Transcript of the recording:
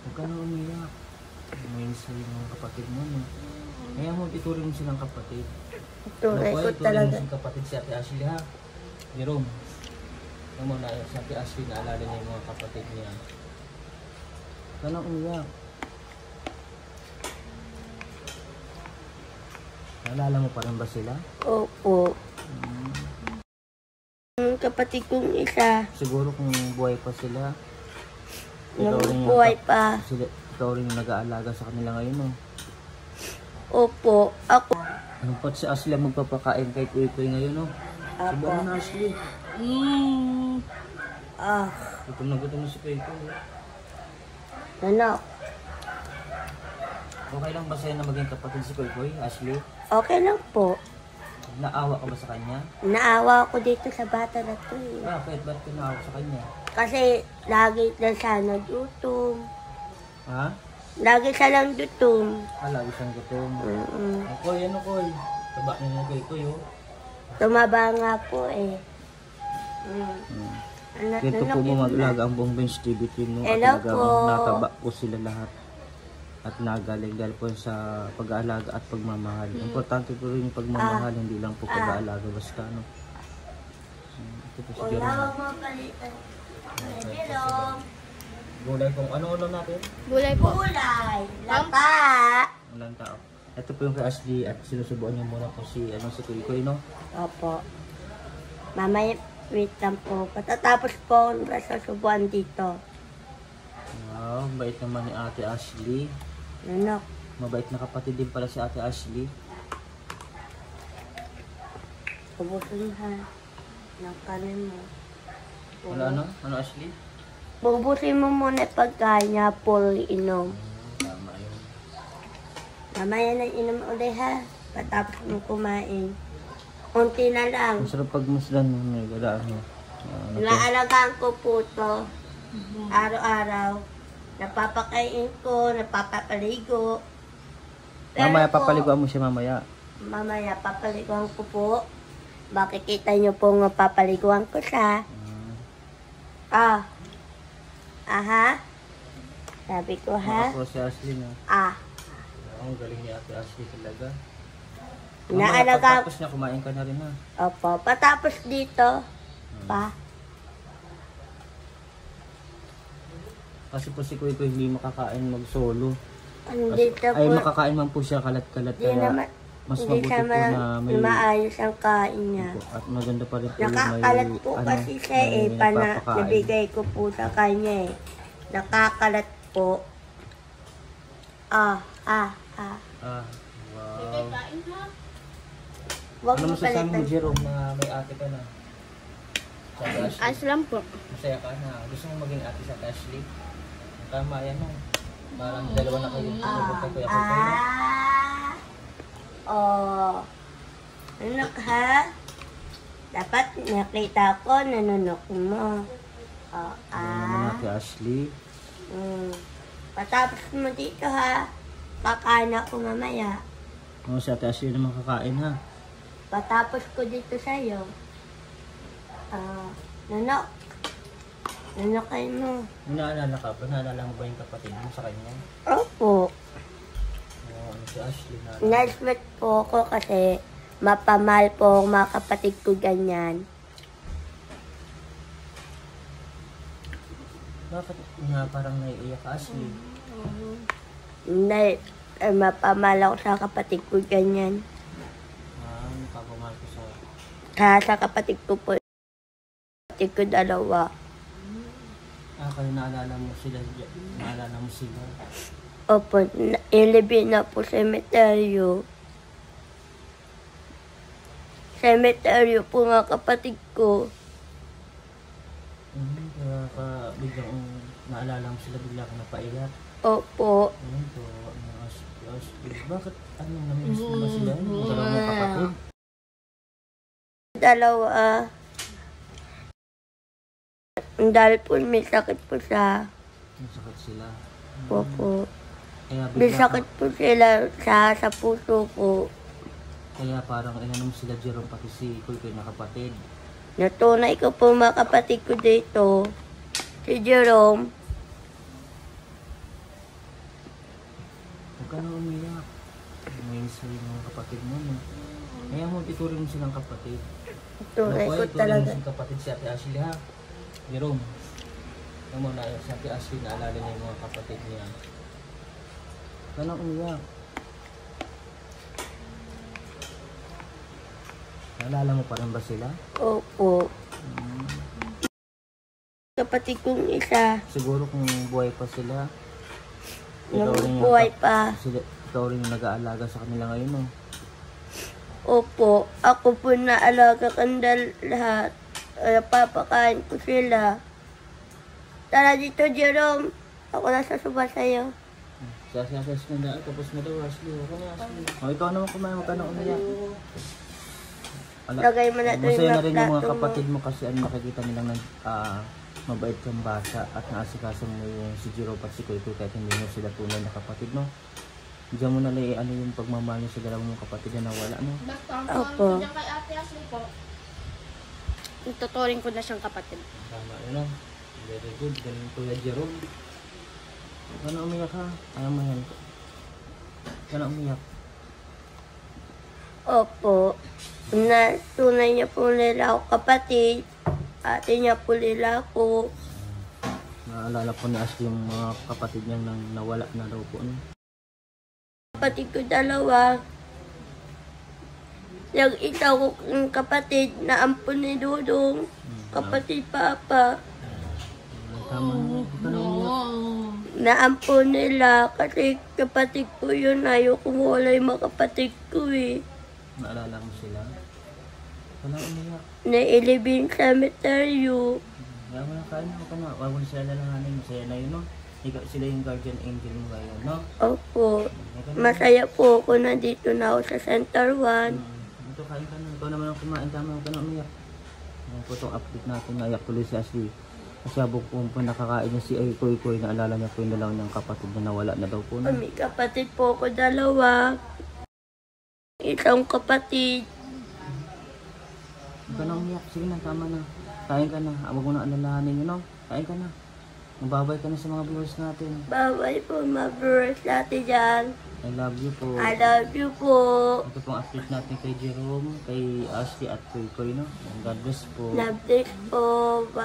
Huwag ka na umiyak. May sa'yo mga kapatid mo, no? Kaya mo, ituring mo silang kapatid. Tunay ko talaga. Ituring mo kapatid si Ate Ashley, ha? Jerome. Alam mo na, si Ate Ashley, naalala niya yung mga kapatid niya. Huwag ka na umiyak. Naalala mo pa rin ba sila? Opo. Ang kapatid kong isa. Siguro kung buhay pa sila, Buhay pa. ikaw rin yung nag-aalaga sa kanila ngayon, no? Opo. Ako. Anong pat si Ashley ang magpapakain kay Kuy Kuy ngayon, no? Apo. Subukan na, Ashley. Gutom na si Kuy Kuy. Anak. Okay lang ba sa'yo na maging kapatid si Kuy Kuy, Ashley? Okay lang po. Naawa ka ba sa kanya? Naawa ako dito sa bata na to eh. Bakit? Ba't ka naawa sa kanya? Kasi lagi na siya nagutom. Ha? Lagi siya lang gutom. Lagi siyang gutom. Mm-mm. Koy, ano Koy? Taba niya na Kuy Kuy, oh. Tumaba nga po eh. Dito po mo mag-alaga ang buong bench TV team, no? At Hello talagang po. nataba po sila lahat. At nagaling dahil po sa pag-aalaga at pagmamahal. Importante po rin yung pagmamahal, hindi lang po pag-aalaga basta, no? Ito po si Jerome. Wala mo palitan. Jerome. Gulay kung ano-ano natin? Gulay po. Gulay. Lapa. Walang tao. Ito po yung kay Ashley at sinusubuan niyo muna po si Kuy Kuy, no? Opo. Mamaya, wait lang po. Patatapos po ang sasubuan dito. Wow, bait naman ni Ate Ashley. Nanok. Mabait na kapatid din pala si Ate Ashley. Ubusin ha. Ng kanin mo. Ano? Ano Ashley? Ubusin mo muna pagkain niya, full inom. Tama yun. Mamaya na inom ulit ha. Patapos mo kumain. Unti na lang. Ang sarap pagmasdan mo, may galaan mo. Naalagaan ko po ito. Araw-araw. Napapakain ko, napapapaligo. Mamaya papaliguan mo siya mamaya. Mamaya papaliguan ko po. Makikita niyo po nga papaliguan ko siya. Aha. Sabi ko ha. Ako si Ashley na. Ang galing ni Ate Ashley talaga. Naalagaan. Pagkatapos niya, kumain ka na rin ha. Opo. Patapos dito. Pa. Kasi po si Kuy Kuy hindi makakain mag-solo. Dito Ay, po. makakain man po siya kalat-kalat. Hindi Kaya naman. mas Hindi mabuti siya po na may... maayos ang kain niya. At maganda pa rin po yung Nakakalat po kasi siya eh. Nabigay ko po sa kanya eh. Nakakalat po. Wow. Huwag Ano mo masasabi mo, palitan. Jerome, na may ate ka na? Sa Ashley? Ayos lang po. Masaya ka na. Gusto mo maging ate sa Ashley? Tama yan, no? Parang dalawa na kayo. Kuya. Nanok ha? Dapat nakita ko, nanunok mo. Ano naman ate Ashley? Patapos mo dito ha. Kakain ako mamaya. Si ate Ashley naman kakain, ha? Patapos ko dito sa'yo. Nanok. Nanok kayo mo. Naalala ka pa? Naalala mo ba yung kapatid mo sa kanya? Opo. Si Ashley na. Na-sweat po ako kasi mapamahal po ang mga kapatid ko ganyan. Bakit nga parang naiiyak ka, Ashley? Mapamahal ako sa kapatid ko ganyan. Napapamahal ko sa... Kaya sa kapatid ko po, kapatid ko dalawa. Kaya naalala mo sila. Naalala mo sila. Opo, ilibin na po sa cemeteryo. Cemeteryo po nga kapatid ko. Kaya biglang naalala mo sila, bigla ka napaiyak. Opo. Bakit? Ano, namimiss mo ba sila? Dalawa mong kapatid? Dalawa. Dahil po may sakit po siya. May sakit sila. Opo. Kaya May bigla sakit po sila sa puso ko. Kaya parang inanong sila Jerome pati si Kuy Kuy na kapatid. Natunay ko po mga kapatid ko dito. Si Jerome. ka na umiyak. Ngayon sa mga kapatid mo, no? Kaya mo, ituring mo silang kapatid. Tunay ko Ituring talaga. mo silang kapatid si Ate Ashley, ha? Jerome. Alam mo na, si Ate Ashley, naalala niya yung mga kapatid niya. Ka na umiyak. Naalala mo pa rin ba sila? Opo. Kapatid kong isa, Siguro kung buhay pa sila, nung rin yung buhay pa. ikaw rin yung nag-aalaga sa kanila ngayon, no? Opo, ako po naalaga kandal lahat. Napapakain ko sila. Tara dito, Jerome. Ako nasa suba sa'yo. Sasasas na daan, tapos na daw, Ashley. Ako na, Ashley. O, ikaw naman kumain, huwag ka na umiyak. Lagay mo na ito Masaya yung na rin yung mga plato mo. kapatid mo kasi ano, nakikita nilang mabait kang bata at naasikaso mo yung si Jiro at si Kuya kahit hindi mo sila tunay na kapatid, no? Diyan mo na lang ano yung pagmamahal niyo sa dalawang mong kapatid na nawala, no? Opo. Diyan kay Ate Ashley po. Ituturing ko na siyang kapatid. Tama yun, no? Very good. Ganun Kuya Jerome. Ano umiyak ha? Ayaw mo yan. Ano umiyak? Opo. Na tunay niya po nila ako kapatid. Ate niya po nila ako. Naalala po ni Ashley yung mga kapatid niyang nawala na daw po, no? Kapatid ko dalawa. Yung isa ko yung kapatid na ampun ni Dudong. Kapatid Papa. Tama na. Huwag ka na umiyak. Naampun nila kasi kapatid ko yun. Ayoko wala yung mga kapatid ko eh. Naalala mo sila? Wala umiyak. Nailibing cemetery. Kaya mo na kain mo ka na. Huwag mo na sila lalahanin. Masaya na yun, no? Sila yung guardian angel mo ngayon, no? Opo. Masaya po ako na dito na ako sa Center 1. Ito, kain ka na. Ikaw naman ang kumain. Tama, huwag ka na umiyak. Yan po itong update natin. Naiyak tuloy si Ashley. Kasi habang po nakakain niya si Kuy Kuy, naalala niya po yung dalawang niyang kapatid na nawala na daw po, no? May kapatid po ako dalawa. Isang kapatid. Huwag ka na umiyak. Sige na, tama na. Kain ka na. Huwag mo na alalahanin yun, no? Kain ka na. Mababay ka na sa mga viewers natin. Bye-bye po mga viewers natin dyan. I love you po. I love you po. Ito pong update natin kay Jerome, kay Ashley at Kuy Kuy, no? God bless po. Love this po. Bye.